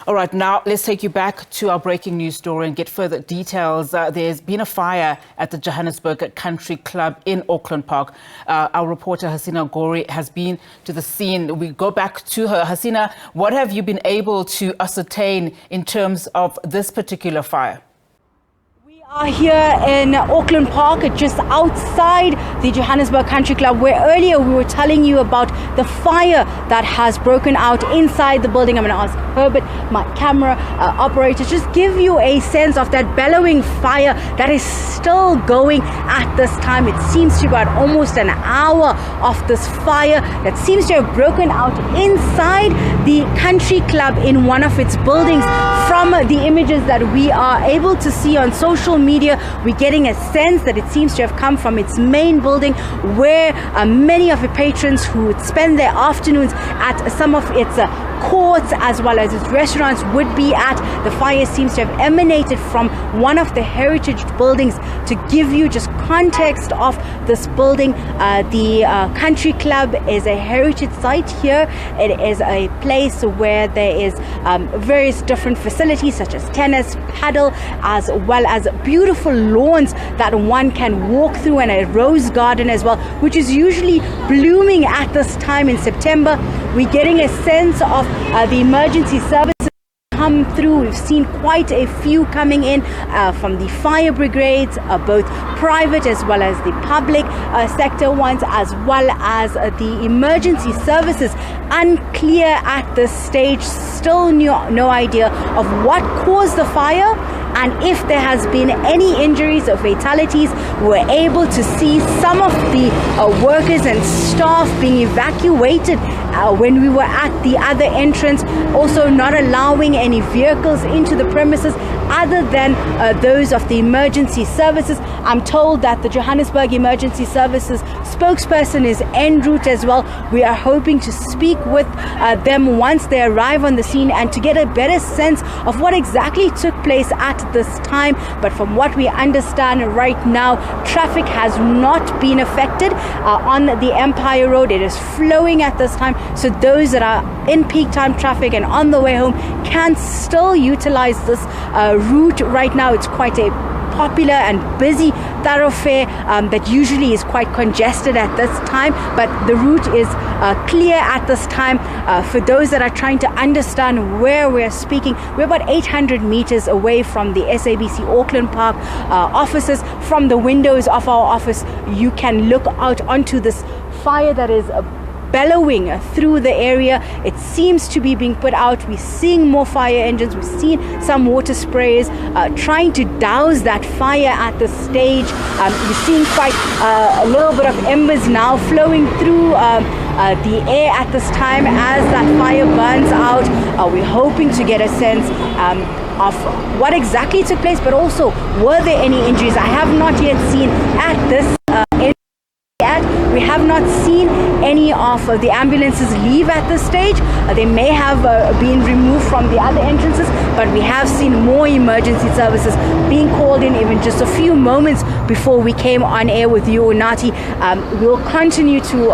All right, now let's take you back to our breaking news story and get further details. There's been a fire at the Johannesburg Country Club in Auckland Park. Our reporter Hasina Gori has been to the scene. We go back to her. Hasina, what have you been able to ascertain in terms of this particular fire? We are here in Auckland Park, just outside the Johannesburg Country Club, where earlier we were telling you about the fire that has broken out inside the building. I'm going to ask Herbert, my camera operator, just give you a sense of that bellowing fire that is still going at this time. It seems to be about almost an hour of this fire that seems to have broken out inside the country club in one of its buildings. From the images that we are able to see on social media, we're getting a sense that it seems to have come from its main building, where many of the patrons who would spend their afternoons at some of its courts as well as its restaurants would be at. The fire seems to have emanated from one of the heritage buildings. To give you just context of this building, the country club is a heritage site here. It is a place where there is various different facilities such as tennis, paddle, as well as beautiful lawns that one can walk through, and a rose garden as well, which is usually blooming at this time in September. We're getting a sense of the emergency services come through. We've seen quite a few coming in from the fire brigades, both private as well as the public sector ones, as well as the emergency services. Unclear at this stage, still no idea of what caused the fire, and if there has been any injuries or fatalities. We're able to see some of the workers and staff being evacuated when we were at the other entrance, also not allowing any vehicles into the premises other than those of the emergency services. I'm told that the Johannesburg Emergency Services spokesperson is en route as well. We are hoping to speak with them once they arrive on the scene and to get a better sense of what exactly took place at this time. But from what we understand right now, traffic has not been affected on the Empire Road. It is flowing at this time, so those that are in peak time traffic and on the way home can still utilize this route. Right now it's quite a popular and busy thoroughfare that usually is quite congested at this time, but the route is clear at this time. For those that are trying to understand where we're speaking, we're about 800 meters away from the SABC Auckland Park offices. From the windows of our office, you can look out onto this fire that is bellowing through the area. It seems to be being put out. We're seeing more fire engines. We've seen some water sprays trying to douse that fire at this stage. We're seeing quite a little bit of embers now flowing through the air at this time as that fire burns out. We're hoping to get a sense of what exactly took place, but also were there any injuries. I have not yet seen at this we have not seen any of the ambulances leave at this stage. They may have been removed from the other entrances, but we have seen more emergency services being called in even just a few moments before we came on air with you, Unati. We'll continue to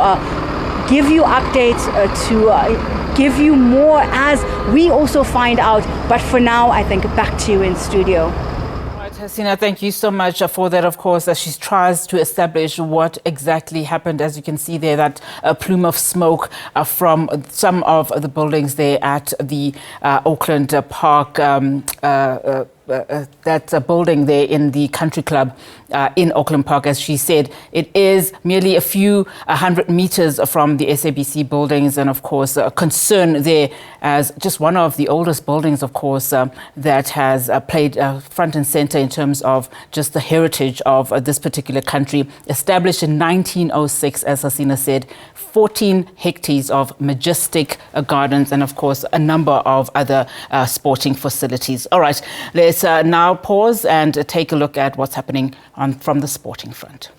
give you updates, to give you more as we also find out. But for now, I think back to you in studio. Hasina, thank you so much for that, of course, as she tries to establish what exactly happened. As you can see there, that plume of smoke from some of the buildings there at the Auckland Park, that building there in the country club in Auckland Park. As she said, it is merely a few 100 meters from the SABC buildings, and of course a concern there as just one of the oldest buildings, of course, that has played front and center in terms of just the heritage of this particular country. Established in 1906, as Hasina said, 14 hectares of majestic gardens, and of course a number of other sporting facilities. All right, let's now pause and take a look at what's happening from the sporting front.